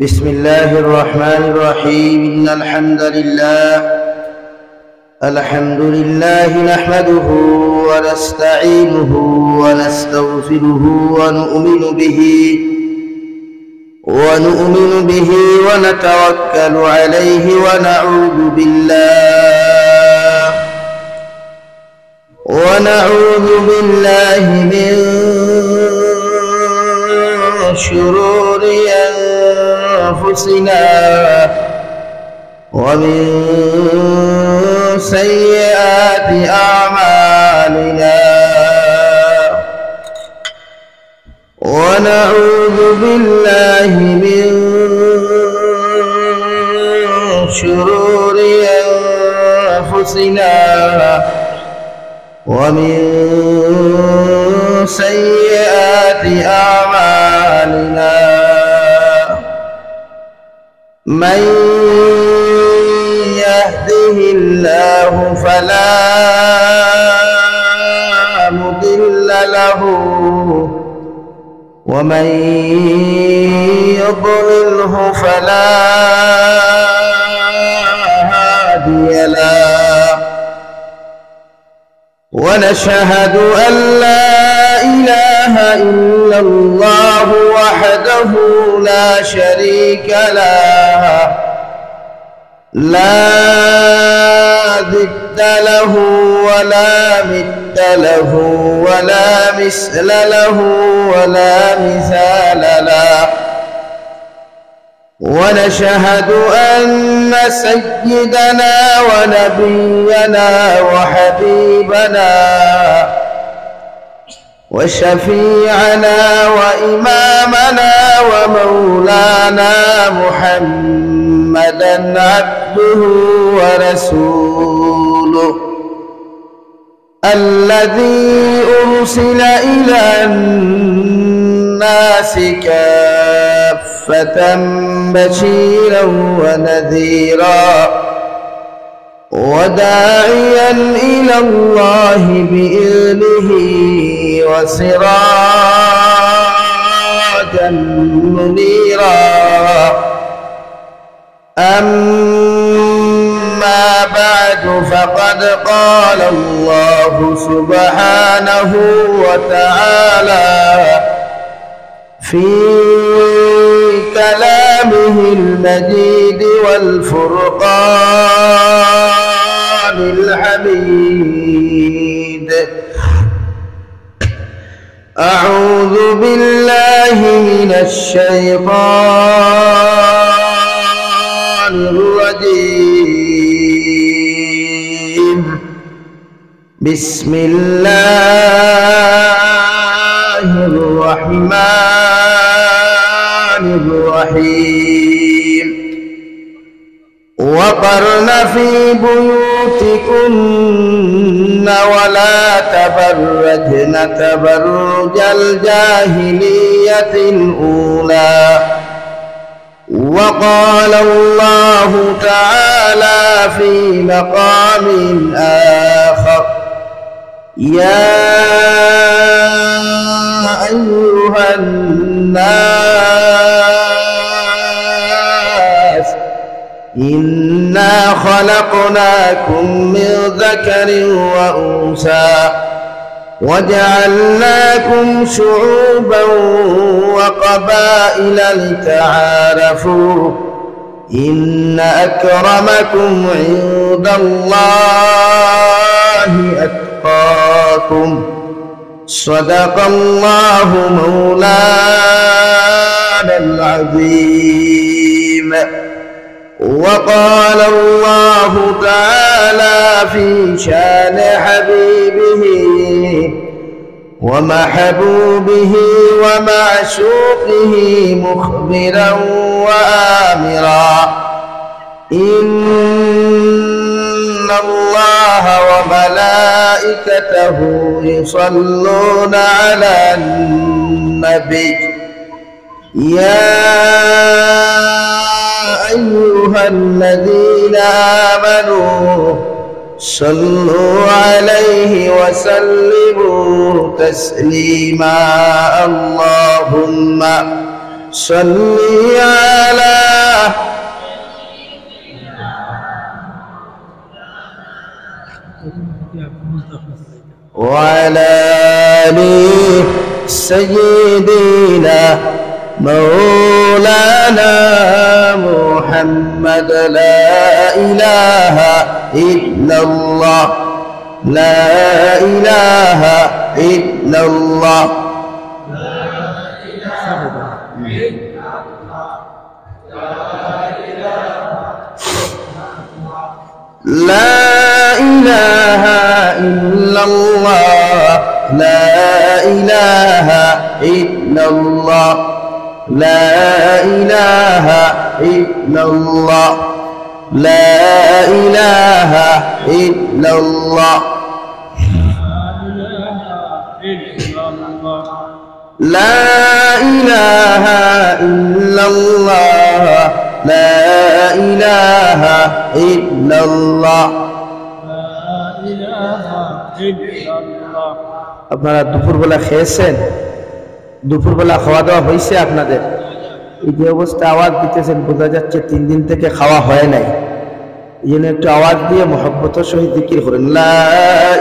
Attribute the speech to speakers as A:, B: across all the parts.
A: بسم الله الرحمن الرحيم. إن الحمد لله نحمده ونستعينه ونستغفره ونؤمن به ونتوكل عليه ونعوذ بالله من شرور أنفسنا ومن سيئات أعمالنا، ونعوذ بالله من شرور أنفسنا ومن سيئات أعمالنا. من يهده الله فلا مضل له ومن يضلله فلا هادي له، ونشهد أن لا إله إلا الله وحده لا شريك له، لا ضد له ولا مثل له ولا مثل له ولا مثال له. ونشهد أن سيدنا ونبينا وحبيبنا وشفيعنا وإمامنا ومولانا محمدا عبده ورسوله، الذي أرسل إلى الناس كافة بشيرا ونذيرا وداعيا إلى الله بإذنه وسراجا منيرا. أما بعد، فقد قال الله سبحانه وتعالى في كلامه المجيد والفرقان الحميد: أعوذ بالله من الشيطان الرجيم. بسم الله الرحمن الرحيم. وقرن في بيوتكن ولا تبرجن تبرج الجاهلية الأولى. وقال الله تعالى في مقام آخر: يا أيها الناس إنا خلقناكم من ذكر وأنثى وجعلناكم شعوبا وقبائل لتعارفوا إن أكرمكم عند الله أتقاكم. صدق الله مولانا العظيم. وقال الله تعالى في شان حبيبه ومحبوبه ومعشوقه مخبرا وآمرا: إن الله وملائكته يصلون على النبي يا أيها الذين آمنوا صلوا عليه وسلموا تسليما اللهم صل على وعلى آل سيدنا مولانا محمد لا إله إلا الله لا إله إلا الله لا إله إلا الله لا إله إلا الله لا إله إلا الله لا إله إلا الله لا إله إلا الله لا إله إلا الله আপনারা দুপুরবেলা খেয়েছেন? দুপুরবেলা খাওয়া দাওয়া হয়েছে আপনাদের? এই যে অবস্থা আওয়াজ দিতেছেন বোঝা যাচ্ছে 3 দিন থেকে খাওয়া হয় নাই। এই জন্য একটু আওয়াজ দিয়ে মহব্বতের সহিত জিকির করেন লা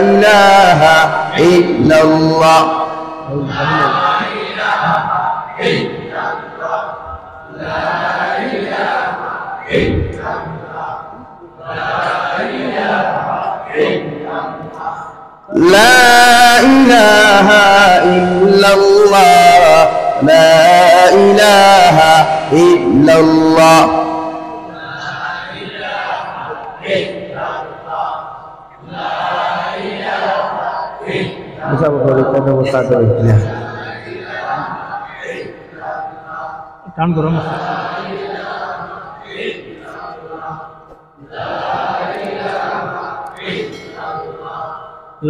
A: ইলাহা ইল্লাল্লাহ لا إله إلا الله لا إله إلا الله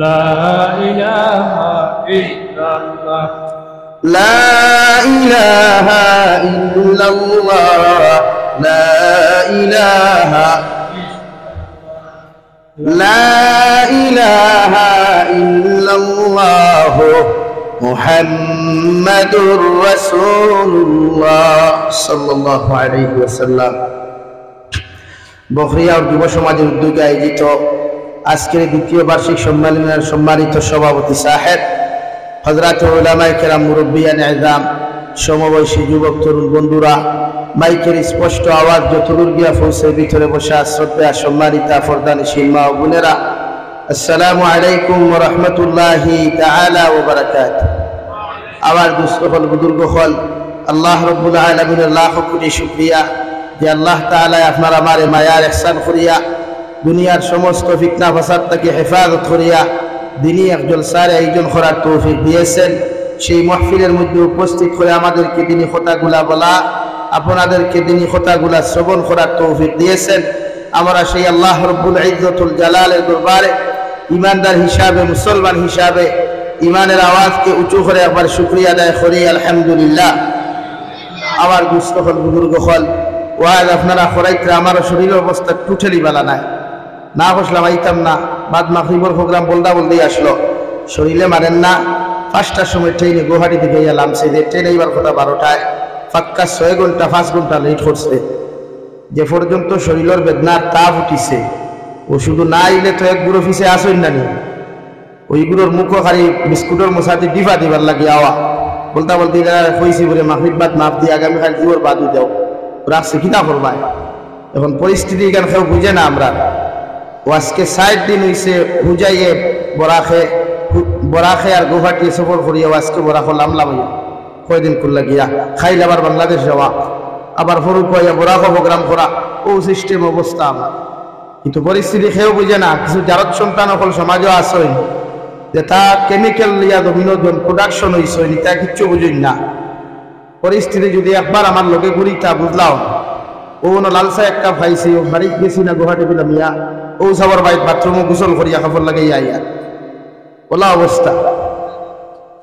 B: لا إله إلا الله
A: لا إله إلا الله لا إله لا إله إلا الله محمد رسول الله صلى الله عليه وسلم বখরিয়া যুব সমাজের উদ্যোগে আয়োজিত আজকের দ্বিতীয় বার্ষিক সম্মেলনের সম্মানিত সভাপতি সাহেব হযরত উলামায়ে কেরাম মুরব্বিয়ান ইজাম সমবয়সী যুবক তরুণ বন্ধুরা মাইকের স্পষ্ট আওয়াজ যতদূর গিয়া পৌঁছে ভিতরে বসা শ্রদ্ধা সম্মানিতা ফরদানিশীন মা ও বোনেরা আসসালামু আলাইকুম ওয়া রাহমাতুল্লাহি তাআলা ওয়া বারাকাতুহু আমার দুস্থ হল বুজুর্গ হল আল্লাহ রাব্বুল আলামিনের লাখ কোটি শুকরিয়া যে আল্লাহ তাআলা আপনার আমার মায়ার ইহসান করিয়া দুনিয়ার সমস্ত ফিতনা ফাসাদ থেকে হেফাজত করিয়া দিনী এক জলসার আয়োজন করার তৌফিক দিয়েছেন। সেই মাহফিলের মধ্যে উপস্থিত করে আমাদেরকে দিনী কথাগুলা বলা আপনাদেরকে দিনী কথাগুলা শ্রবণ করার তৌফিক দিয়েছেন। আমরা সেই আল্লাহ রব্বুল ইজ্জতুল জালালের দরবারে ইমানদার হিসাবে মুসলমান হিসাবে ইমানের আওয়াজকে উঁচু করে একবার শুকরিয়া আদায় করি আলহামদুলিল্লাহ। আমার দুস্থ হল বুজুর্গ হল ওয়াজ আপনারা করাইতে আমার শরীরের অবস্থা টুটেলি বালা নাই না বসলাম আইতাম না বাদ মাগরিবের প্রোগ্রাম বলতেই আসলো শরীরে মারেন না। 5টার সময় ট্রেনে গুয়াহাটি থেকে এলাম সেই যে ট্রেন এইবার কথা 12টায় পাক্কা 6 ঘন্টা 5 ঘন্টা লেট করছে যে পর্যন্ত শরীরের বেদনার তাপ উঠিছে ও শুধু না আইলে তো এক গুঁড়ো ফিসে আসেন না নি ওইগুলোর মুখও খালি বিস্কুটের মশাতে ডিফা দিবার লাগে আওয়া বলতে কইছি বলে মাগরিব বাদ মাপ দিয়ে আগামীকাল জীবর বাদু দেও রাখছে কিনা করবায়। এখন পরিস্থিতি এখানে কেউ বুঝে না আমরা ও আজকে 60 দিন হয়েছে হুজাইয়ে বরাখে আর গুয়াহাটি সফর করিয়া আজকে বরাখ লামলাম কয়দিন করলা গিয়া খাইল আবার বাংলাদেশ যাওয়া আবার ফরু কইয়া বরাখ প্রোগ্রাম করা ও সিস্টেম অবস্থা আমার কিন্তু পরিস্থিতি কেউ বুঝে না। কিছু জারত সন্তান সকল সমাজও আসেন যে তা কেমিক্যাল লিয়া বিনোদন প্রোডাকশন হয়েছে তা কিচ্ছু বুঝেন না। পরিস্থিতি যদি একবার আমার লোকে ঘুরি তা বুঝলাম ও লালসা একটা পাইছি ও বাড়ি গেছি না গুয়াহাটি পেলাম ইয়া ও সবার বাড়ির বাথরুমও গোসল করিয়া কাপড় লাগাইয়া ইয়া ওলা অবস্থা।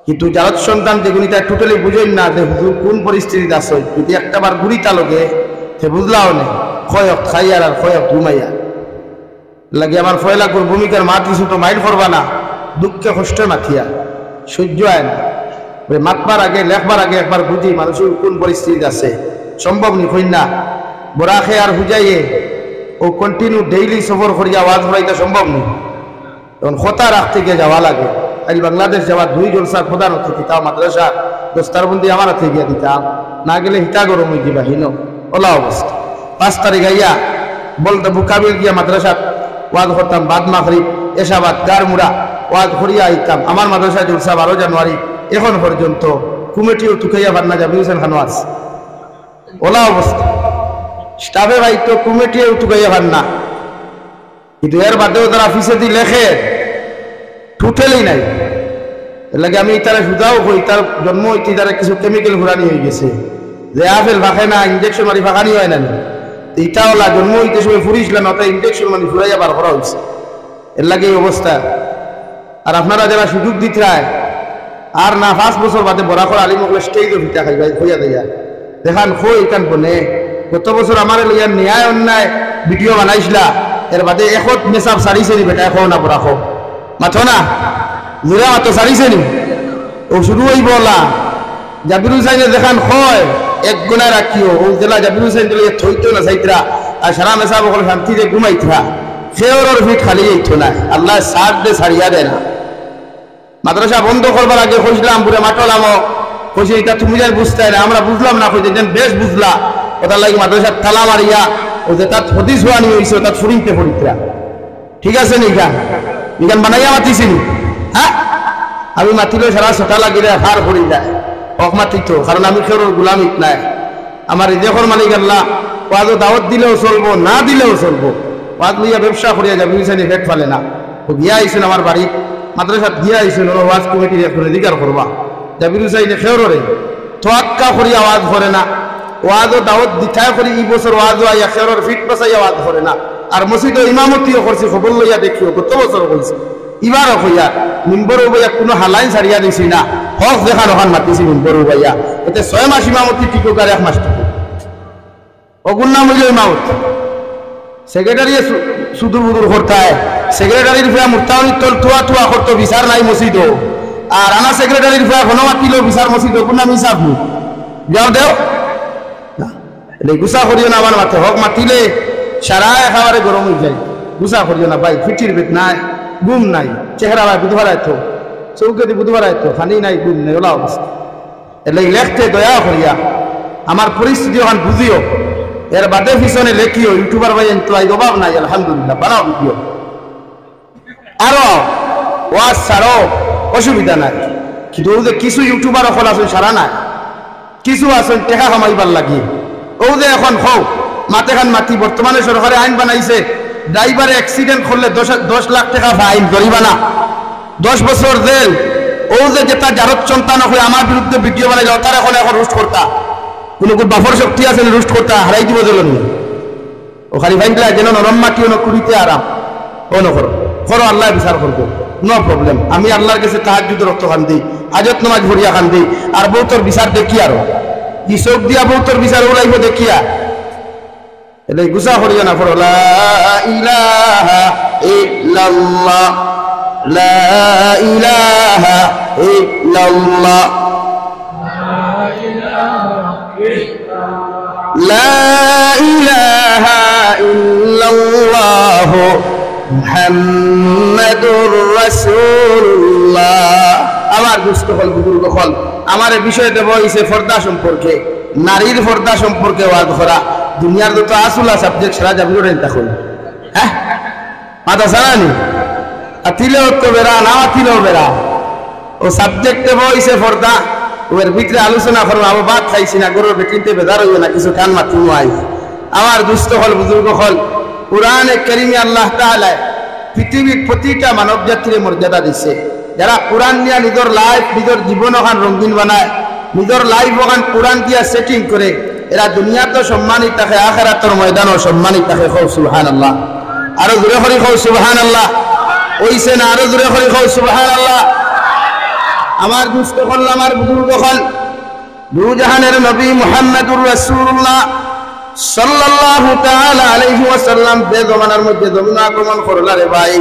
A: কিন্তু জারত সন্তান যেগুলি তা টোটালি বুঝেন না যে কোন পরিস্থিতিতে আসো যদি একটা বার ঘুরি তা লোকে সে বুঝলাও নেই খয়ক খাইয়ার আর খয়ক ঘুমাইয়া লাগে আমার ফয়লা কোন ভূমিকার মাতি ছোট মাইল করবা না, দুঃখে কষ্টে মাথিয়া সহ্য হয় না। মাতবার আগে লেখবার আগে একবার বুঝি মানুষের কোন পরিস্থিতি আছে, সম্ভব নি হই না বরাখে আর হুজাইয়ে ও কন্টিনিউ ডেইলি সফর করিয়া ওয়াজ করাইতে সম্ভব নেই। তখন খোতা রাখতে গিয়ে যাওয়া লাগে। আজ বাংলাদেশ যাওয়ার 2 জলসার প্রধান অতিথি তাও মাদ্রাসা দস্তারবন্দি আমার হাতে গিয়া দিতাম, না গেলে হিতা গরম হয়ে যাবা হিন ওলা অবস্থা। 5 তারিখ আইয়া বলতে বুকাবিল গিয়া মাদ্রাসা ওয়াজ করতাম, বাদ মাগরিব এশাবাদ গারমুড়া ওয়াজ করিয়া আইতাম। আমার মাদ্রাসা জলসা 12 জানুয়ারি এখন পর্যন্ত কমিটিও টুকাইয়া ভান্না যাবে হোসেন খান ওয়াজ ওলা অবস্থা। স্টাফে ভাই তো কমিটিও টুকাইয়া ভান্না, কিন্তু এর বাদেও তারা ফিসেদি লেখে টোটালি নাই। এর লাগে আমি তারা সুদাও কই তার জন্ম হইতে তারা কিছু কেমিক্যাল ঘুরানি হয়ে গেছে, যে আপেল ফাঁকে না ইঞ্জেকশন মারি ফাঁকানি হয় না। ইটাওলা জন্ম হইতে সময় ফুরিসলেন ওটা ইঞ্জেকশন মারি ফুরাইয়া বার করা হয়েছে। এর লাগে এই অবস্থা। আর আপনারা যারা সুযোগ দিতে রায় আর না 5 বছর বাদে বরাকর আলিম হলে স্টেজ ভিটা খাই ভাই হইয়া দেয়া দেখান খই কান বনে। গত বছর আমার লইয়া ন্যায় অন্যায় ভিডিও বানাইছিলা, এর বাদে এখন মেসাব সারিছে নি বেটা এখন না বরাকো মাথো না জোরা মাতো সারিছে নি ও শুরু হই বলা জাবির হুসাইনে দেখান খয় এক গুণা রাখিও ও জেলা জাবির হুসাইন দিলে থইতো না সাইতরা আর সারা মেসাব হল শান্তিতে ঘুমাইতরা খেওর ফিট খালি যাইতো না। আল্লাহ সার দে সারিয়া দেয় না। মাদ্রাসা বন্ধ করবার আগে কইছিলাম পুরো মাটলাম কইছি এটা তুমি যাই বুঝতে না, আমরা বুঝলাম না কইতে যেন বেশ বুঝলা ওটা লাগি মাদ্রাসা তালা মারিয়া ও যে তার হদিস হওয়ানি হয়েছে তার ফুরিতে পড়িতরা ঠিক আছে নি গান ইগান বানাইয়া মাতিছি নি। হ্যাঁ আমি মাতিলে সারা ছটা লাগিলে হার পড়ি যায় হক মাতিত, কারণ আমি খের গোলামিত নাই। আমার দেখর মালিক আল্লাহ ওয়াজও দাওয়াত দিলেও চলবো না দিলেও চলবো, ওয়াজ লইয়া ব্যবসা করিয়া যাবি হিসাবে হেট ফেলে না। ও গিয়া আইসেন আমার বাড়ি মাদ্রাসা দিয়া আইসেন ওরা ওয়াজ কমিটির এখন অধিকার করবা জাবির হুসাইনে খেওরে তোয়াক্কা করিয়া ওয়াজ করে না, ওয়াজও দাওয়াত দিঠাই করি এই বছর ওয়াজও আইয়া খেওরের ফিট পাসাইয়া ওয়াজ করে না। আর মসজিদও ইমামতিও করছি খবর লইয়া দেখিও কত বছর কইছে এবারও কইয়া মিম্বর ভাইয়া কোনো হালাইন ছাড়িয়া দিছি না, হক দেখান ওখান মাতিছি মিম্বর ভাইয়া এতে 6 মাস ইমামতি টিকুক আর 1 মাস টিকুক অগুন নাম হইল ইমামত। সেক্রেটারি সুদূর বুদুর করতায় সেক্রেটারির ফিয়া মুক্তাউনি তল তুয়া তুয়া করতো বিচার নাই মসজিদও, আর আনা সেক্রেটারির ফিয়া ঘন মাতিল বিচার মসজিদ কোন নাম হিসাব নি যাও দেও না গুসা করিও না। আমার মাথে হক মাতিলে সারা একেবারে গরম হয়ে যায়। গুসা করিও না ভাই, ফিটির বেত নাই গুম নাই, চেহারা ভাই বুধবার আয়তো চৌকে দি বুধবার আয়তো খানি নাই গুম নাই ওলা অবস্থা। এলে লেখতে দয়া করিয়া আমার পরিস্থিতি ওখান বুঝিও, এর বাদে পিছনে লেখিও ইউটিউবার ভাই তো অভাব নাই আলহামদুলিল্লাহ বানাও ভিডিও আরো ওয়াজ ছাড়ো অসুবিধা নাই। কিন্তু ও যে কিছু ইউটিউবার এখন আসুন সারা নাই, কিছু আসুন টেকা কামাইবার লাগি ও যে এখন হোক মাতে খান মাতি বর্তমানে সরকারে আইন বানাইছে ড্রাইভারে অ্যাক্সিডেন্ট করলে 10 লাখ টাকা ফাইন জরিমানা 10 বছর জেল। ও যে যেটা জারত সন্তান হয়ে আমার বিরুদ্ধে ভিডিও বানাইল তার এখন রুস্ট করতা কোনো বাফর শক্তি আছে রুস্ট করতা হারাই দিব জ্বলনি ও খালি ভাইলা যেন নরম মাটি ও কুড়িতে আরাম ও নকরো করো আল্লাহ বিচার করবো নো প্রবলেম। আমি আল্লাহর কাছে তাহাজ্জুদ রক্ত খান দিই হাজত নামাজ ভরিয়া খান দিই আর বউতর বিচার দেখি আরো ই চোখ দিয়া বউতর বিচার ওলাইব দেখিয়া এলে গুসা করিয়া না পড়ো লা ইলাহা ইল্লাল্লাহ লা ইলাহা ইল্লাল্লাহ লা ইলাহা ইল্লাল্লাহ মুহাম্মাদুর রাসূলুল্লাহ। আমার দুস্থ হল বুজুর্গ হল আমার বিষয় দেব হইছে পর্দা সম্পর্কে, নারীর পর্দা সম্পর্কে ওয়াজ করা। দুনিয়ার যত আসুলা সাবজেক্ট সারা যাবি তখন হ্যাঁ মাথা সারানি আতিলেও তো বেড়া না আতিলেও বেড়া ও সাবজেক্ট দেব হইছে পর্দা। ওর ভিতরে আলোচনা করবো আবার ভাত খাইছি না গরুর বেটিতে বেজার হইবে না কিছু কান মাতি আই। আমার দুস্থ হল বুজুর্গ হল কুরআনে কারীমে আল্লাহ তাআলা পৃথিবীর প্রতিটা মানব জাতির মর্যাদা দিছে। যারা কুরআন নিয়ে নিজের লাইফ নিজের জীবন ওখান রঙিন বানায়, নিজের লাইফ ওখান কুরআন দিয়া সেটিং করে, এরা দুনিয়াতে সম্মানিত থাকে আখিরাতের ময়দানও সম্মানিত থাকে। কও সুবহানাল্লাহ, আরো জোরে করে কও সুবহানাল্লাহ। ওইছে না আরো জোরে করে কও সুবহানাল্লাহ। আমার দুস্থ হল আমার বুজুর্গ হল দুজাহানের নবী মুহাম্মদুর রাসূলুল্লাহ সাল্লাল্লাহু তাআলা আলাইহি ওয়াসাল্লাম যে জমানার মধ্যে জমিন আক্রমণ করলা রে ভাই,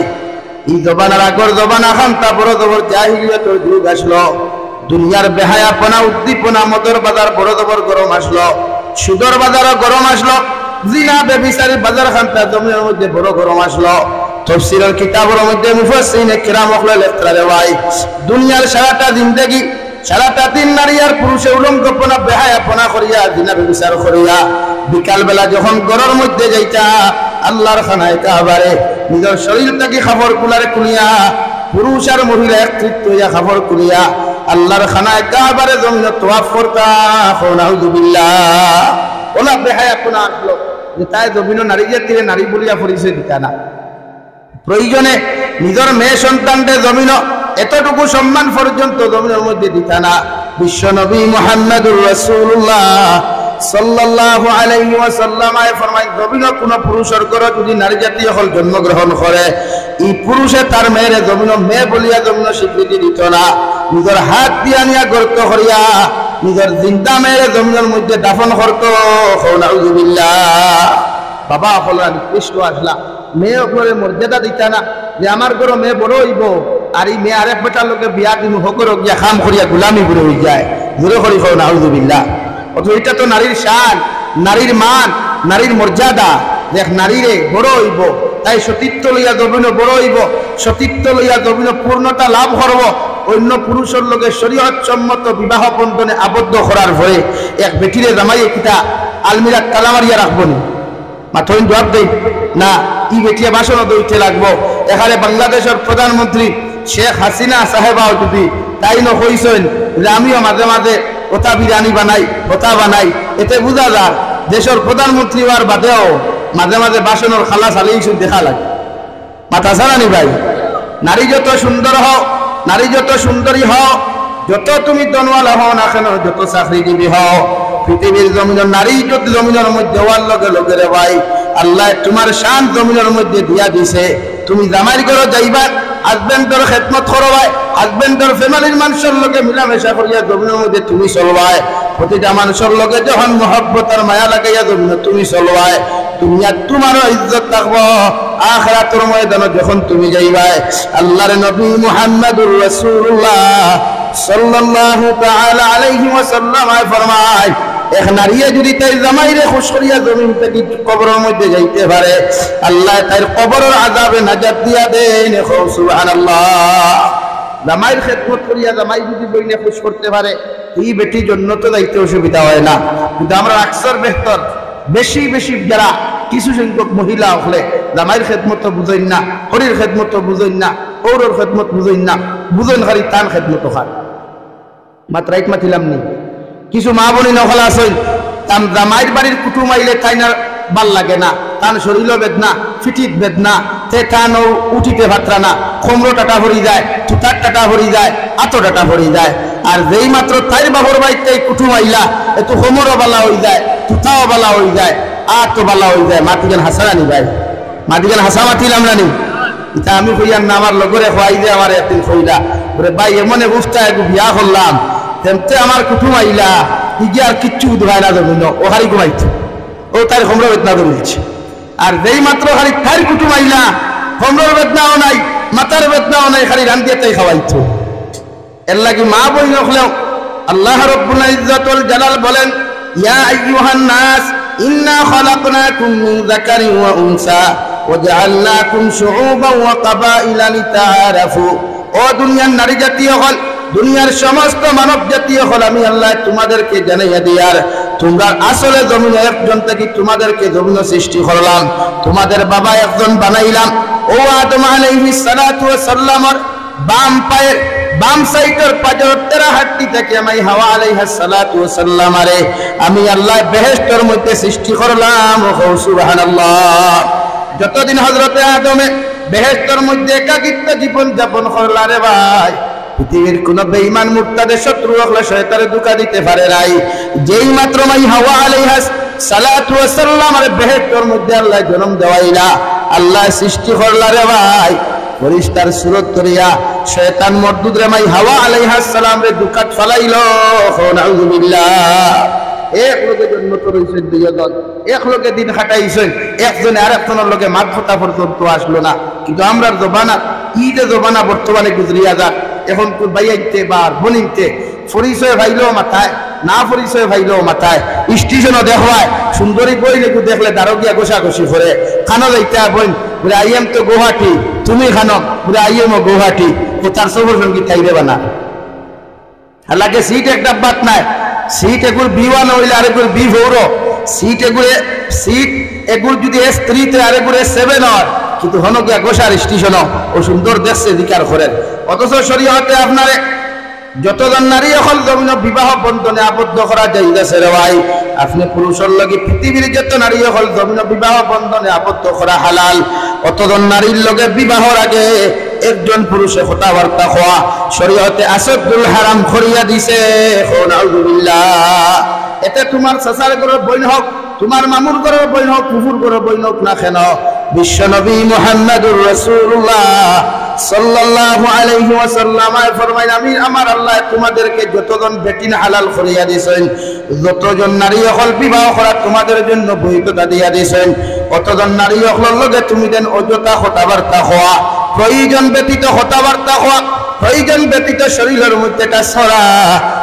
A: এই জমানার আগর জমানা খান্তা বড় জবর জাহিলিয়াতের যুগ আসলো। দুনিয়ার বেহায়াপনা, উদ্দীপনা, মদের বাজার বড় জবর গরম আসলো, সুদর বাজারও গরম আসলো, জিনা বেবিচারি বাজার খান্তা জমিনের মধ্যে বড় গরম আসলো। তাফসীরের কিতাবের মধ্যে মুফাসসিরিনে কিরাম হলো লেখা রে ভাই, দুনিয়ার সারাটা জিন্দেগি, সারাটা দিন নারী আর পুরুষে উলঙ্গপনা বেহায়াপনা করিয়া, জিনা বেবিচার করিয়া, বিকাল বেলা যখন ঘরের মধ্যে যাইতা আল্লাহর খানায় কাবারে নিজের শরীরটাকে খাবার কুলারে কুলিয়া, পুরুষ আর মহিলা একত্রিত হইয়া খাবার কুলিয়া আল্লাহর খানায় কাবারে জমিনে তওয়াফ করতা। নাউযুবিল্লাহ। ওলা বেহায়াপনা আসলো যে তাই জমিন নারী জাতিরে নারী বলিয়া পরিচয় দিতা না। প্রয়োজনে নিজের মেয়ে সন্তানকে জমিন এতটুকু সম্মান পর্যন্ত জমিনের মধ্যে দিতা না। বিশ্ব নবী মুহাম্মদুর রাসূলুল্লাহ সাল্লাল্লাহু আলাইহি ওয়াসাল্লাম ফরমায়, জমিন কোন পুরুষের ঘরে যদি নারী জাতি হল জন্মগ্রহণ করে, এই পুরুষে তার মেয়ের জমিন মেয়ে বলিয়া জমিন স্বীকৃতি দিত না। নিজের হাত দিয়া নিয়া গর্ত করিয়া নিজের জিন্দা মেয়ের জমিনের মধ্যে দাফন করত। নাউযুবিল্লাহ। বাবা হলাম কৃষ্ণ আসলা, মেয়ে আপনার মর্যাদা দিতা না যে আমার ঘরে মেয়ে বড় হইব, আর এই মেয়ে আরেক বেটার লোকে বিয়া দিন হকর গিয়া খাম করিয়া গুলামি করে হয়ে যায়। জোরে করি খাও নাউযুবিল্লাহ। অথচ এটা তো নারীর শান, নারীর মান, নারীর মর্যাদা। দেখ নারীরে বড় হইব, তাই সতীত্ব লইয়া জমিন বড় হইব, সতীত্ব লইয়া জমিন পূর্ণতা লাভ করব। অন্য পুরুষের লোকে শরীয়ত সম্মত বিবাহ বন্ধনে আবদ্ধ করার ভয়ে এক বেটিরে জামাইয়ে কিতা আলমিরা তালা মারিয়া রাখবো নি? মাথইন জবাব দেই না, ই বেটিয়া বাসনও দইতে লাগবো। এখানে বাংলাদেশের প্রধানমন্ত্রী শেখ হাসিনা সাহেবাও যদি তাই নইছেন যে আমিও মাঝে মাঝে ওটা বিরিয়ানি বানাই, ওটা বানাই, এতে বোঝা যায় দেশের প্রধানমন্ত্রী হওয়ার বাদেও মাঝে মাঝে বাসনের খালা চালিয়ে দেখা লাগে। মাথা ছাড়ানি ভাই। নারী যত সুন্দর হও, নারী যত সুন্দরী হও, যত তুমি দনওয়ালা হও না কেন, যত চাকরিজীবী হও, পৃথিবীর জমিনের নারী যদি জমিনের মধ্যে হওয়ার লগে লগে রে ভাই, আল্লাহ তোমার শান জমিনের মধ্যে দিয়া দিছে। তুমি জামাইর ঘরে যাইবা, হাজবেন্ডের খেদমত করবাই, হাজবেন্ডের ফ্যামিলির মানুষের লগে মিলামেশা করিয়া জমিনের মধ্যে তুমি চলবাই। প্রতিটা মানুষের লগে যখন মহব্বত আর মায়া লাগাইয়া জমিনে তুমি চলবাই, দুনিয়া তোমারও ইজ্জত থাকবো, আখিরাতের ময়দানে যখন তুমি যাইবাই। আল্লাহর নবী মুহাম্মদুর রাসূলুল্লাহ সাল্লাল্লাহু তাআলা আলাইহি ওয়াসাল্লাম ফরমায়, এক নারীয়ে যদি তাই জামাইরে খুশ করিয়া জমিন থেকে কবরের মধ্যে যাইতে পারে, আল্লাহ তার কবরের আযাবে নাজাত দিয়া দেন। সুবহানাল্লাহ। জামাইর খেদমত করিয়া জামাই যদি বইনে খুশ করতে পারে, এই বেটি জন্য তো যাইতে অসুবিধা হয় না। কিন্তু আমরা আকসার বেহতর বেশি বেশি যারা কিছু সংখ্যক মহিলা হলে জামাইর খেদমত বুঝেন না, হরির খেদমত বুঝেন না, পৌরর খেদমত বুঝেন না, বুঝেন খালি তান খেদমত খান। মাত্রাইট মাতিলাম নি কিছু মা বনি নকলা আছেন, তার জামাইর বাড়ির কুটুম আইলে তাই না ভাল লাগে না, তান শরীর বেদনা, ফিটিত বেদনা, তে তান উঠিতে ভাত্রা না, খমরো টাটা ভরি যায়, তুতার টাটা ভরি যায়, আতো টাটা ভরি যায়। আর যেই মাত্র তাইর বাবর বাড়িতে কুটুম আইলা, একটু খমরও বালা হয়ে যায়, তুতাও বালা হয়ে যায়, আতো বালা হয়ে যায়। মাতিগেন হাসানি ভাই, মাতিগেন হাসা মাতিলাম রানি। এটা আমি কইয়ার না, আমার লগরে খোয়াই যে আমার একদিন কইলা ওরে ভাই এমন বুঝটা একটু বিয়া করলাম, তেমতে আমার কুটুম আইলা ইগে আর কিচ্ছু উদ্ভাই না জমিন, ও হারি ঘুমাইছে, ও তার হোমরা বেদনা ধরেছে। আর যেই মাত্র খালি তার কুটুম আইলা, হোমরার বেদনাও নাই, মাথার বেদনাও নাই, খালি রান্দিয়ে তাই খাওয়াইছো। এর লাগি মা বই নখলেও আল্লাহ রাব্বুল ইজ্জত ওয়াল জালাল বলেন, ইয়া আইয়ুহান নাস ইন্না খালাকনাকুম মিন যাকারিন ওয়া উনসা ওয়া জাআলনাকুম শুউবান ওয়া কাবাইলা লিতাআরাফু। ও দুনিয়ার নারী জাতীয় হল, দুনিয়ার সমস্ত মানব জাতীয় হল, আমি আল্লাহ তোমাদেরকে জানাইয়া দিয়ার তোমরা আসলে জমিনে একজন থেকে তোমাদেরকে জমিনে সৃষ্টি করলাম, তোমাদের বাবা একজন বানাইলাম। ও আদম আলাইহিস সালাতু ওয়াস সালামের বাম পায়ের বাম সাইডের পাজর তেরা হাড্ডি থেকে আমি হাওয়া আলাইহিস সালাতু ওয়াস সালাম আরে আমি আল্লাহ বেহেশতের মধ্যে সৃষ্টি করলাম। সুবহানাল্লাহ। যতদিন হযরতে আদমে বেহেশতের মধ্যে একাকিত্ব জীবন যাপন করলা রে ভাই, পৃথিবীর কোন বেঈমান মুরতাদের শত্রু হলে শয়তানে ধোঁকা দিতে পারে নাই। যেই মাত্র মাই হাওয়া আলাইহিস সালাতু ওয়াস সালাম আরে বেহেশতের মধ্যে আল্লাহ জন্ম দেওয়াইলা, আল্লাহ সৃষ্টি করলা রে ভাই, ফেরেশতার সুরত ধরিয়া শয়তান মরদুদ রে মাই হাওয়া আলাইহিস সালাম রে দুকাত ফলাইলো। নাউযুবিল্লাহ। এক লোকে জন্ম তো রয়েছেন দুইজন, এক লোকে দিন খাটাইছেন, একজনে আর একজনের লোকে মাত কথা পর্যন্ত আসলো না। কিন্তু আমরার জবানা ঈদে জবানা বর্তমানে গুজরিয়া যাক, এখন বাইয়াইতে বা বনিতে পরিচয় ভাইলেও মাথায়, না পরিচয় ভাইলেও মাথায়, স্টেশনও দেখবায় সুন্দরী বই লেখু দেখলে দারোগিয়া গোসাগোসি করে খানো যাইতে বইন বলে আইএম তো গুয়াহাটি, তুমি খানো বলে আইএম ও গুয়াহাটি, তার সবর সঙ্গী থাইবে বানা হালাকে সিট একটা বাত নাই, সিট এগুলো B1 হইলে আরেকগুলো B4, সিট এগুলো সিট এগুলো যদি S3 তে আরেকগুলো S7 হয়, কিন্তু হন গিয়া গোসার স্টেশন ও সুন্দর দেখছে দিকার করেন। অথচ শরীয়তে আপনারে যতজন নারী এখন জমিন বিবাহ বন্ধনে আবদ্ধ করা যাইতেছে রে ভাই, আপনি পুরুষের লগে পৃথিবীর যত নারী এখন জমিন বিবাহ বন্ধনে আবদ্ধ করা হালাল, অতজন নারীর লগে বিবাহর আগে একজন পুরুষে কথাবার্তা হওয়া শরীয়তে আসাদুল হারাম করিয়া দিছে। নাউযুবিল্লাহ। এতে তোমার চাচার ঘরের বইন হোক, তোমার মামুর ঘরের বইন হোক, ফুফুর ঘরের বইন হোক না কেন, বিশ্বনবী মুহাম্মদুর রাসূলুল্লাহ সাল্লাল্লাহু আলাইহি ওয়াসাল্লাম ফরমায়, আমি আমার আল্লাহ তোমাদেরকে যতজন বেটিন হালাল করিয়া দিয়েছেন, যতজন নারী হল বিবাহ করা তোমাদের জন্য বৈধতা দিয়া দিয়েছেন, অতজন নারী হলের লগে তুমি দেন অযথা কথাবার্তা হওয়া, প্রয়োজন ব্যতীত কথাবার্তা হওয়া, প্রয়োজন ব্যতীত শরীরের মধ্যে একটা ছড়া,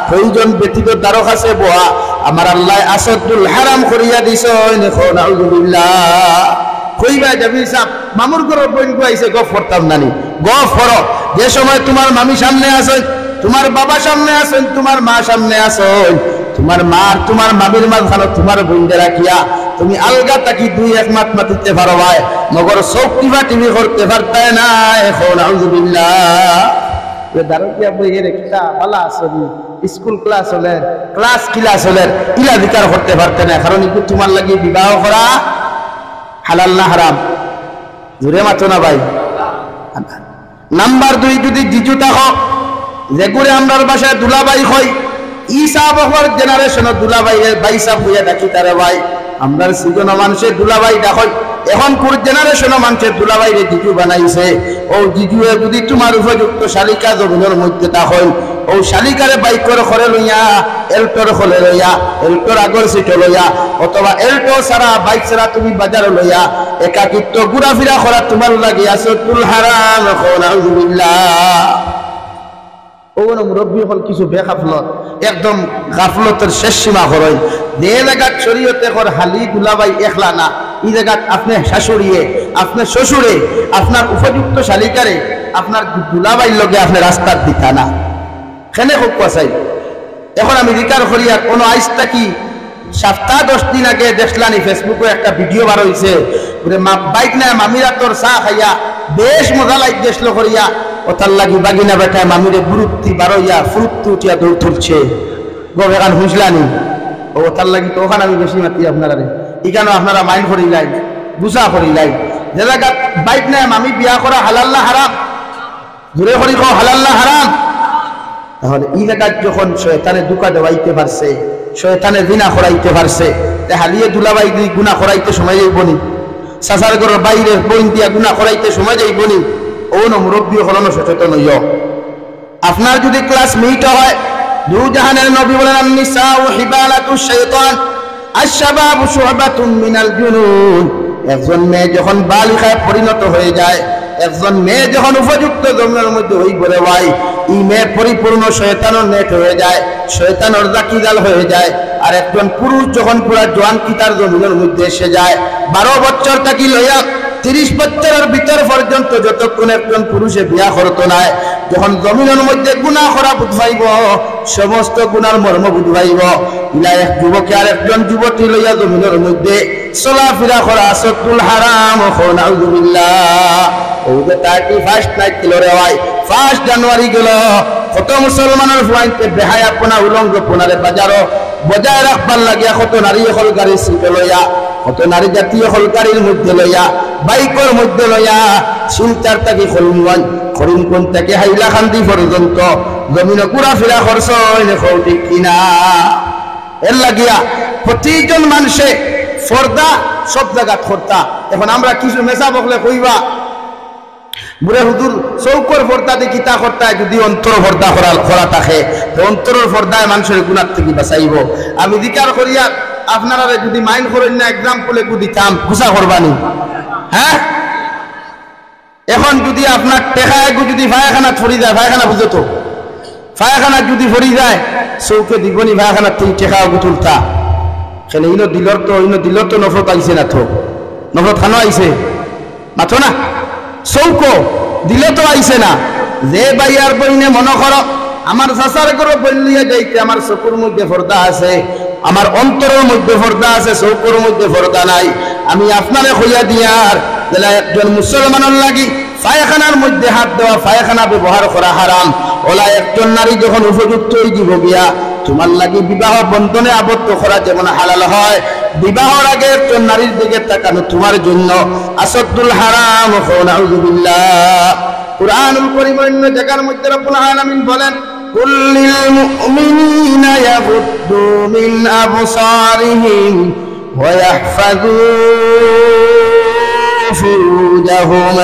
A: প্রয়োজন ব্যতীত দ্বারো কাছে বোয়া আমার আল্লাহ আসাদুল হারাম করিয়া দিয়েছেন। নাউযুবিল্লাহ। কইবা যাবি সাহেব মামুর ঘরের বইন আইছে গফ করতাম নানি, গফ করো। যে সময় তোমার মামি সামনে আসেন, তোমার বাবা সামনে আসেন, তোমার মা সামনে আসেন, তোমার মা আর তোমার মামির মাঝখানে তোমার বইনদের রাখিয়া তুমি আলগা তাকি দুই এক মাত মাতিতে পারো ভাই, মগর চোখ টিভা টিভি করতে পারতায় না। এখন নাউযুবিল্লাহ। দারুকিয়া বইয়ের একটা ভালো আসনি, স্কুল ক্লাস হলেন, ক্লাস ক্লাস হলেন, ইলা বিচার করতে পারতে না, কারণ একটু তোমার লাগি বিবাহ করা হালাল না হারাম? জোরে মাতো না ভাই। নাম্বার 2, যদি জিজু থাকো, যেগুলো আমরার বাসায় দুলাবাই হয়, ইসাব হওয়ার জেনারেশন দুলাবাই ভাই সাহ হইয়া ডাকি তারে ভাই, আমরার সিজন মানুষের দুলাবাই ডাকই, এখন পুর জেনারেশন মানুষের দুলাবাইরে জিজু বানাইছে। ও জিজুয়ে যদি তোমার উপযুক্ত শালিকা জমিনের মধ্যে থাকেন, ও শালিকারে বাইকর ঘরে লইয়া, এল্টোর ঘরে লইয়া, এল্টোর আগর সিটে লইয়া, অথবা এল্টো ছাড়া বাইক ছাড়া তুমি বাজারে লইয়া একাকিত্ব ঘুরাফিরা করা তোমার লাগে আসাদুল হারাম। নাউযুবিল্লাহ। ও মুরব্বী হল কিছু বেগাফলত, একদম গাফলতের শেষ সীমা হরই। যে জায়গাত শরীয়তে কর হালি দুলাবাই একলা না, এই জায়গাত আপনি শাশুড়িয়ে, আপনার শ্বশুরে, আপনার উপযুক্ত শালিকারে, আপনার দুলাবাইর লগে আপনি রাস্তার দিতা না, খেনে হোক পাশাই। এখন আমি রিকার করি আর কোনো আইসটা কি সপ্তাহ 10 দিন আগে দেখলানি ফেসবুকে একটা ভিডিও বার হয়েছে, বাইক না মামিরা তোর চা খাইয়া বেশ মজা লাগ গেছিল করিয়া, ওতার লাগি বাগিনা বেটায় মামিরে গুরুত্তি বারইয়া ফুরুত্তি উঠিয়া দৌড় তুলছে, গোবেগান হুঁসলানি। ও ওতার লাগি তো ওখানে আমি বেশি মাতি আপনারা, এখানে আপনারা মাইন্ড করি লাই, বুঝা করি লাই। যে জায়গা বাইক নাই মামি বিয়া করা হালাল না হারাম? জোরে করি কো হালাল না হারাম? তাহলে এই জায়গায় যখন শয়তানে দুকা দেওয়াইতে পারছে, শয়তানে জিনা করাইতে পারছে, হালিয়ে দুলাবাই দিয়ে গুণা করাইতে সময় যাইবনি, চাচার ঘরের বাইরের বইন দিয়া গুণা করাইতে সময় যাইবনি। ও মুরব্বী হলনো সচেতন হইও। আপনার যদি ক্লাস মিট হয়, দুজাহানের নবী বলেন আন-নিসাউ হিবালাতুশ শাইতান, আশ-শাবাবু শু'বাতুম মিনাল জুনুন। একজন মেয়ে যখন বালিকায় পরিণত হয়ে যায়, একজন মেয়ে যখন উপযুক্ত জমিনের মধ্যে হই বলে ভাই, এই মেয়ে পরিপূর্ণ শয়তানের নেট হয়ে যায়, শয়তানের জাকিজাল হয়ে যায়। আর একজন পুরুষ যখন পুরা জোয়ান কিতার জমিনের মধ্যে এসে যায়, 12 বছর থাকি লইয়া 30 বছরের ভিতর পর্যন্ত যতক্ষণ একজন পুরুষে বিয়া করতো না, যখন জমিনের মধ্যে গুনাহ করা বুঝাইব, সমস্ত গুনার মর্ম বুঝাইব, ইলা এক যুবকে আর একজন যুবতী লইয়া জমিনের মধ্যে চলাফেরা করা আসাদুল হারাম। নাউযুবিল্লাহ। ও যে 31 নাইট কিলো রে ভাই, 1 জানুয়ারি গেল, কত মুসলমানের ফুয়াইতে বেহায়াপনা উলঙ্গপনারে বাজারও বজায় রাখবার লাগিয়া কত নারী হল গাড়ি সিটে লইয়া, কত নারী জাতীয় হল গাড়ির মধ্যে লইয়া, বাইকের মধ্যে লইয়া, শিলচার থেকে করিমগঞ্জ, করিমগঞ্জ থেকে হাইলাকান্দি পর্যন্ত জমিনে ঘুরাফেরা করছ, ঠিক কিনা? এর লাগিয়া প্রতিজন মানুষে পর্দা সব জায়গা করতা। এখন আমরা কিছু মেসা বকলে কইবা বুড়ে হুজুর চৌকর পর্দা দিয়ে কিতা করতায় যদি অন্তর পর্দা করা থাকে তো অন্তরের পর্দায় মানুষের গুণার থেকে বাঁচাইব। আমি জিকার করিয়া আপনারা যদি মাইন্ড করেন না এক্সাম্পল একটু দিতাম গুছা করবানি। হ্যাঁ, এখন যদি আপনার টেকা একটু যদি ভাইখানা ফরি যায়, ভাইখানা বুঝো তো, ভাইখানা যদি ফরি যায় চৌকে দিবনি ভাইখানার থেকে টেকা একটু তুলতা খেলে ইনো দিলর তো নফরত আইছে না, তো নফরত খানো আইছে মাথো না, চৌকো দিলে তো আইছে না। যে বাইয়ার বইনে মনে করো আমার চাচার করে বললিয়া যাইতে আমার চকুর মধ্যে পর্দা আছে, আমার অন্তরের মধ্যে পর্দা আছে, চৌকুর মধ্যে পর্দা নাই, আমি আপনারে হইয়া দিয়ার যেটা একজন মুসলমানের লাগি পায়খানার মধ্যে হাত দেওয়া, পায়খানা ব্যবহার করা হারাম। ওলা একজন নারী যখন উপযুক্ত হয়ে দিব গিয়া তোমার লাগি বিবাহ বন্ধনে আবদ্ধ করা যেমন হালাল হয়, বিবাহের আগে একজন নারীর দিকে তাকানো তোমার জন্য আসাদুল হারাম। নাউযুবিল্লাহ। কুরআনুল কারীম অন্য জায়গার মধ্যে রব্বুল আলামিন বলেন কুল্লিল মুমিনিনা ইয়াগুদ্দু মিন আবসারিহিম ওয়া ইয়াহফাযু ফুরুজাহুম।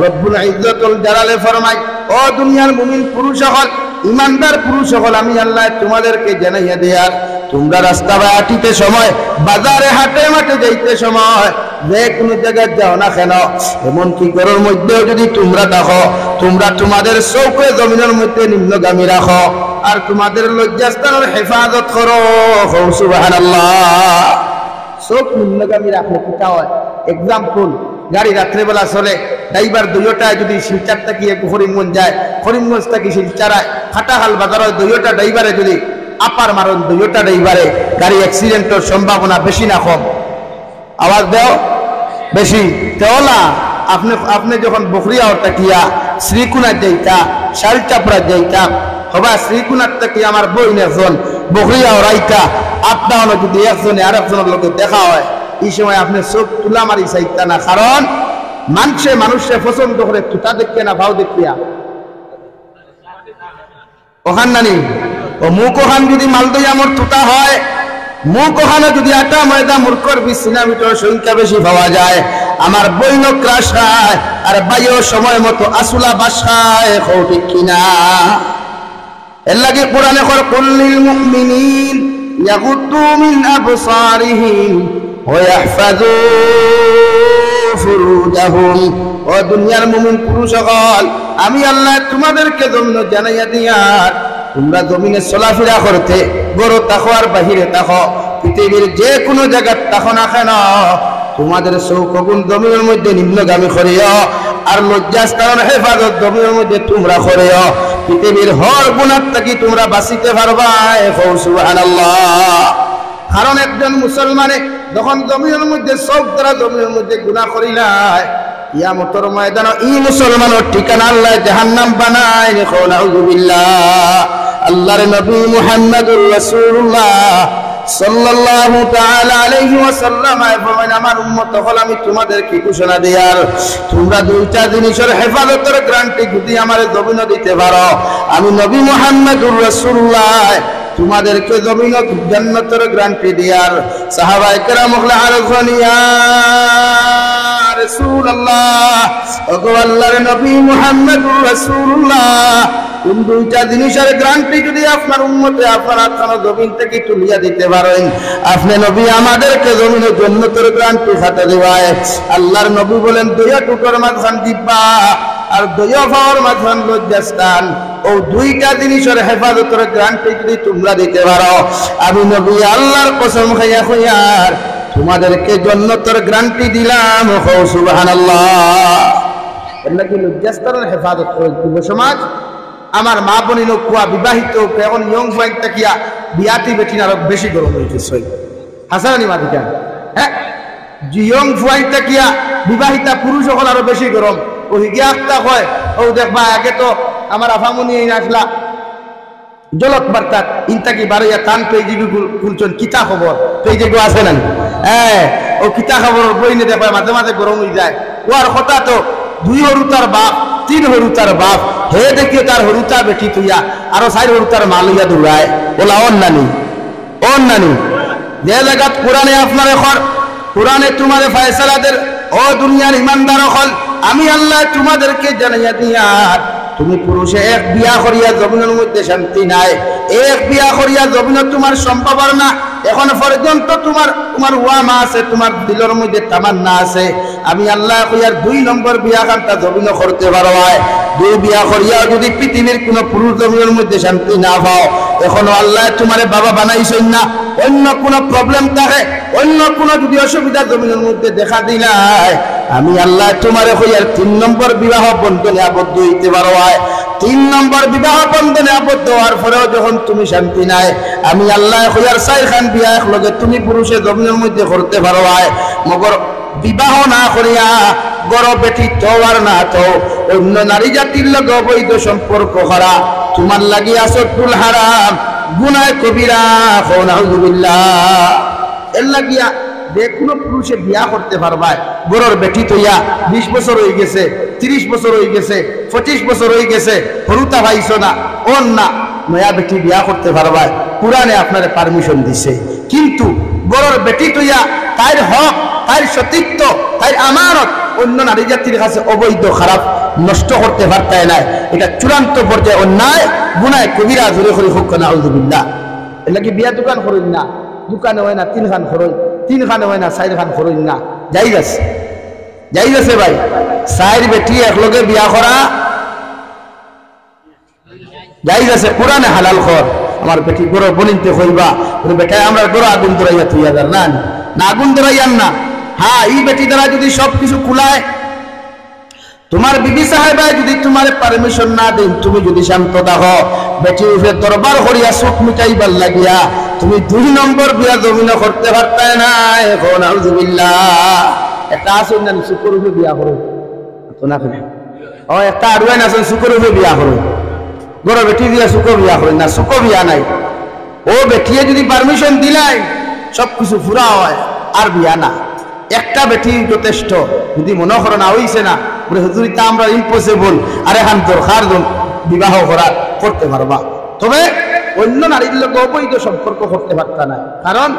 A: রব্বুল ইজ্জতুল জালালে ফরমায়, ও দুনিয়ার মুমিন পুরুষ সকল, ইমানদার পুরুষ সকল, আমি আল্লাহ তোমাদেরকে জানাইয়া দেয়ার তোমরা রাস্তা হাঁটিতে সময়, বাজারে হাটে মাঠে যাইতে সময়, যে কোনো জায়গায় যাও না কেন, এমনকি ঘরের মধ্যেও যদি তোমরা দেখো, তোমরা তোমাদের চৌকে জমিনের মধ্যে নিম্নগামী রাখো আর তোমাদের লজ্জাস্থানের হেফাজত করো। সুবহানাল্লাহ। চোখ নিম্নগামী রাখলে কিটা হয়? এক্সাম্পল, গাড়ি রাত্রেবেলা চলে, ড্রাইভার দুইটায় যদি শিলচার থাকি করিমগঞ্জ যায়, করিমগঞ্জ থাকি শিলচারায় খাটাখাল বাজার হয়, দুইটা ড্রাইভারে যদি আপার মারণ, দুইটা ড্রাইভারে গাড়ি অ্যাক্সিডেন্টের সম্ভাবনা বেশি না কম? আওয়াজ দেও বেশি। তেওলা আপনি যখন বকরিয়া থাকিয়া শ্রীকুনার যাইতা, শালচাপড়া যাইতা, হবা শ্রীকুনার থাকি আমার বইন একজন বকরিয়া রাইতা, আপনার যদি একজনে আর একজনের লোকে দেখা হয়, এই সময় আপনি চোখ তুলা মারি চাইতা না, কারণ মানুষে পছন্দ করে তুতা দেখিয়া না ভাও দেখিয়া ওখান নানি ও মুখ ওখান যদি মালদই আমার তুতা হয়, মুখ ওখানে যদি আটা ময়দা মূর্খর 20 সিনামিটার সংখ্যা বেশি পাওয়া যায়, আমার বইন ক্রাশ খায় আর বাইও সময় মতো আসুলা বাসায়, ঠিক কিনা? এর লাগে কোরআনে কর কুল্লিল মুমিনিন ইয়াগুদ্দু মিন আবসারিহিম ওয়া ইয়াহফাযু ফুরুজাহুম। ও দুনিয়ার মুমিন পুরুষ সকল, আমি আল্লাহ তোমাদেরকে জমিন জানাইয়া দিয়ার তোমরা জমিনে চলাফেরা করতে, গরু তাকো আর বাহিরে তাকো, পৃথিবীর যে কোনো জায়গায় তাকো না কেন, তোমাদের চৌকগুণ জমিনের মধ্যে নিম্নগামী করিও আর লজ্জাস্থানের হেফাজত জমিনের মধ্যে তোমরা করিও। পৃথিবীর হর গুণার থেকে তোমরা বাঁচিতে পারবা। সুবহানাল্লাহ। কারণ একজন মুসলমানে যখন জমিনের মধ্যে চৌক দ্বারা জমিনের মধ্যে গুনাহ করিলাই, কিয়ামতের ময়দানে এই মুসলমানের ঠিকানা আল্লাহ জাহান্নাম বানায়। নাউযুবিল্লাহ। আল্লাহর নবী মুহাম্মদুর রাসূলুল্লাহ সাল্লাল্লাহু তাআলা আলাইহি ওয়াসাল্লাম ফরমান, আমার উম্মত হল আমি তোমাদেরকে ঘোষণা দেয়ার তোমরা দুইটা জিনিসের হেফাজতের গ্যারান্টি যদি আমার জমিন দিতে পারো, আমি নবী মুহাম্মদুর রাসূলুল্লাহ তোমাদেরকে জমিন জান্নাতের গ্যারান্টি দেয়ার। সাহাবায়ে কেরাম আরজন ইয়া রাসূলুল্লাহ, ওগো আল্লাহর নবী মুহাম্মদুর রাসূলুল্লাহ, কোন দুইটা জিনিসের গ্যারান্টি যদি আপনার উম্মতে আপনার জমিন থেকে তুলিয়া দিতে পারেন, আপনি নবী আমাদেরকে জমিনের জান্নাতের গ্যারান্টি খাতে দিবায়। আল্লাহর নবী বলেন, দুইয়া টুকর মাঝখান দিব্বা আর দুইয়া ফাওয়ার মাঝখান লজ্জাস্থান, ও দুইটা জিনিসের হেফাজতের গ্যারান্টি যদি তোমরা দিতে পারো, আমি নবী আল্লাহর কসম খাইয়া কইয়ার তোমাদেরকে জান্নাতের গ্যারান্টি দিলাম। সুবহানাল্লাহ। এটা কি লজ্জাস্থানের হেফাজত করে যুব সমাজ? আমার মা বোনি লোক কুয়া বিবাহিত এখন ইয়ং বয়েক তাকিয়া বিয়াতি বেটিন আরো বেশি গরম হয়েছে। হাসানি মাদিকা, হ্যাঁ, ইয়ং ফুয়াই তাকিয়া বিবাহিতা পুরুষ সকল আরো বেশি গরম। ও হিগিয়া আখতা কয়, ও দেখবা আগে তো আমার আফামনি আসলা জলক বার্তাক ইনতাকি বারইয়া কান পেজিবি খুলছেন কিতা খবর পেজিগো আছে না? হ্যাঁ, ও কিতা খবর বইনে দেখবা মাঝে মাঝে গরম হয়ে যায়। ওর কথা তো 2 হরুতার বাপ 3 হরুতার বাপ, হে দেখিও তার হরুতা বেটি তুইয়া আরো 4 হরুতার মাল হইয়া দৌড়ায়। ওলা অন নানি যে জায়গাত কোরআনে আপনার এখন কোরআনে তোমার ফয়সালাদের, ও দুনিয়ার ইমানদার হল আমি আল্লাহ তোমাদেরকে জানাইয়া দিয়ার তুমি পুরুষে এক বিয়া করিয়া জমিনের মধ্যে শান্তি নাই, এক বিয়া করিয়া জমিন তোমার সম্ভব না। এখন পর্যন্ত তোমার ওয়ামা আছে, তোমার দিলের মধ্যে তামান্না আছে, আমি আল্লাহ কইয়ার 2 নম্বর বিয়া কান্তা জমিন করতে পারো। 2 বিয়া করিয়া যদি পৃথিবীর কোন পুরুষ জমিনের মধ্যে শান্তি না পাও, এখনো আল্লাহ তোমারে বাবা বানাইছেন না, অন্য কোন প্রবলেম থাকে, অন্য কোন যদি অসুবিধা জমিনের মধ্যে দেখা দিলাই, আমি আল্লাহ তোমারে কইয়ার 3 নম্বর বিবাহ বন্ধনে আবদ্ধ হইতে পারো। 3 নম্বর বিবাহ বন্ধনে আবদ্ধ হওয়ার পরেও যখন তুমি শান্তি নাই, আমি আল্লাহ কইয়ার 4 খান বিয়া একলগে তুমি পুরুষে জমিনের মধ্যে করতে পারো। মগর বিবাহ না করিয়া বড় বেটি তো আর না তো অন্য নারী জাতির লগে অবৈধ সম্পর্ক করা তোমার লাগি আসতুল হারাম, গুনাহ কবিরা। নাউযুবিল্লাহ। এর লাগিয়া যে কোনো পুরুষে বিয়া করতে পারবা, বড়র বেটি তৈয়া 20 বছর হয়ে গেছে, 30 বছর হয়ে গেছে, 25 বছর হয়ে গেছে, হরুতা ভাইছো না, ওর না নয়া বেটি বিয়া করতে পারবা, কোরআনে আপনারে পারমিশন দিছে। কিন্তু বড়র বেটি তৈয়া তার হক, তার সতীত্ব, তার আমানত অন্য নারী জাতির কাছে অবৈধ খারাপ নষ্ট করতে পারতায় না। এটা চূড়ান্ত পর্যায়ে অন্যায়, গুনাহ কবিরা। জোরে করে হোক না, নাউযুবিল্লাহ। এটা কি বিয়া দোকান করুন না, দোকানে হয় না 3 খান খরচ, 3 খানে হয় না 4 খান খরচ না, যাই গেছে, যাই গেছে ভাই। 4 বেটি একলগে বিয়া করা যাই গেছে, কোরআনে হালাল কর। আমার বেটি গরো বনিতে হইবা, বেটায় আমরা গরো আগুন ধরাইয়া তুইয়া যার না, না আগুন ধরাইয়ান না। হ্যাঁ, এই বেটি দ্বারা যদি সবকিছু কুলায়, তোমার বিবি সাহেবায় যদি তোমার পারমিশন না দেন, তুমি যদি শান্ত দেখো, বেটি উঠে দরবার করিয়া সুখ মিটাইবার লাগিয়া তুমি 2 নম্বর বিয়া জমিন করতে পারতায় না। এখন নাউযুবিল্লাহ। একটা আসুন না সুখর উঠে বিয়া করো তো না, ও একটা আরুয়ান আসুন সুখর উঠে বিয়া করো, গরো বেটি দিয়া সুখ বিয়া করেন না, সুখ বিয়া নাই। ও বেটিয়ে যদি পারমিশন দিলাই সবকিছু পুরা হয়, আর বিয়া না। একটা বেটি যথেষ্ট। যদি মনে করো না হইছে না, বলে হুজুরিটা আমরা ইম্পসিবল, আর এখন দরকার বিবাহ করতে পারবা। তবে অন্য নারীর লোক অবৈধ সম্পর্ক করতে পারতা না, কারণ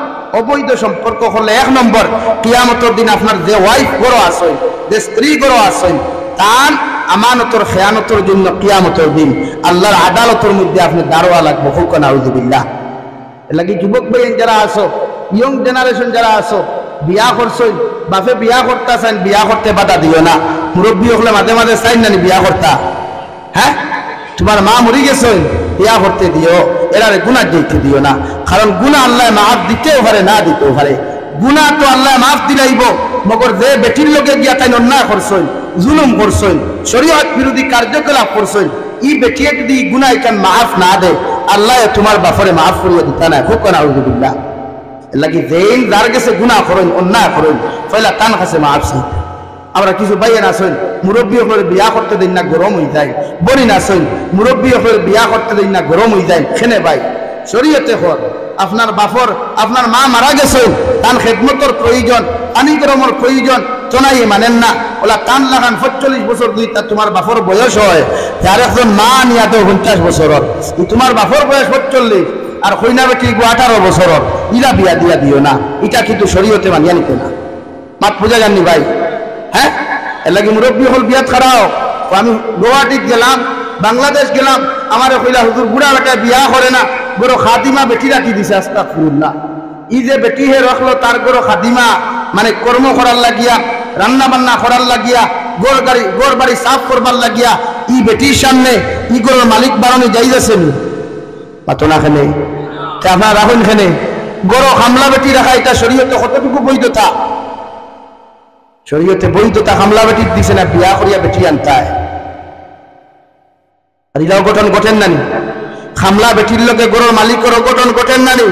A: অবৈধ সম্পর্ক করলে 1 নম্বর কিয়ামতের দিন আপনার যে ওয়াইফ গরো আসেন, যে স্ত্রী গরো আসেন, তার আমানতর খেয়ানতর জন্য কিয়ামতের দিন আল্লাহর আদালতের মধ্যে আপনি দাঁড়াওয়া লাগবে। হোক নাউযুবিল্লাহ। এর লাগি যুবক ভাই যারা আসো, ইয়ং জেনারেশন যারা আসো, বিয়া করছেন, বাপে বিয়া করতেছেন, বিয়া করতে বাধা দিও না। মুরব্বী হলে মাঝে মাঝে চাই না বিয়া করতা, হ্যাঁ তোমার মা মরি গেছেন, বিয়া করতে দিও, এরারে গুনাহ দিতে দিও না। কারণ গুনাহ আল্লাহ মাফ দিতেও পারে, না দিতেও পারে। গুনাহ তো আল্লাহ মাফ দিলাইব, মগর যে বেটির লোকে গিয়া তাই অন্যায় করছেন, জুলুম করছেন, শরীয়ত বিরোধী কার্যকলাপ করছেন, ই বেটিয়ে যদি গুনাহ কেন মাফ না দে, আল্লাহ তোমার বাপরে মাফ করিয়া দিতা না। খুব নাউযুবিল্লাহ। লাগি যেন যার কাছে গুনাহ করেন, অন্যায় করেন, পয়লা তান কাছে মাফ চাই। আমরা কিছু বাইয়েন আসেন, মুরব্বী হলে বিয়া করতে দিন না, গরম হয়ে যায়। বনিন আসেন, মুরব্বী হলে বিয়া করতে দিন না, গরম হয়ে যায়। খেনে ভাই শরীয়তে হল আপনার বাপর, আপনার মা মারা গেছেন, তান খেদমতর প্রয়োজন, পানি গরমের প্রয়োজন, চনাই মানেন না। ওলা টান লাগান 45 বছর দুই, তা তোমার বাপর বয়স হয়, যার একজন মা নিয়া তো 50 বছরের, তোমার বাপর বয়স 45, আর কইনা বেটি 18 বছরের, ইরা বিয়া দিয়া দিও না। এটা কিন্তু শরীয়তে মানিয়া নিতে না। মাত বুঝা যাননি ভাই? হ্যাঁ, এর লাগে মুরব্বী হল বিয়াত খারাও। আমি গুয়াহাটিত গেলাম, বাংলাদেশ গেলাম, আমার কইলা হুজুর বুড়া বেটা বিয়া করে না, বড় খাদিমা বেটি রাখি দিছে। আস্তাগফিরুল্লাহ। ই যে বেটি হে রাখলো, তার গড় খাদিমা মানে কর্ম করার লাগিয়া, রান্না বান্না করার লাগিয়া, গোর বাড়ি সাফ করবার লাগিয়া, ই বেটির সামনে ই গড়ের মালিক বাড়ানো যাই যাচ্ছেন পাতো না। খেলে আপনার রাখুন, খেলে গড় হামলা বেটি রাখা, এটা শরীয়তে কতটুকু বৈধতা? শরীয়তে বৈধতা হামলা বেটির দিছে না, বিয়া করিয়া বেটি আনতায়। আর এটাও গঠন ঘটেন নানি, হামলা বেটির লোকে গড়ের মালিকের গঠন ঘটেন নানি।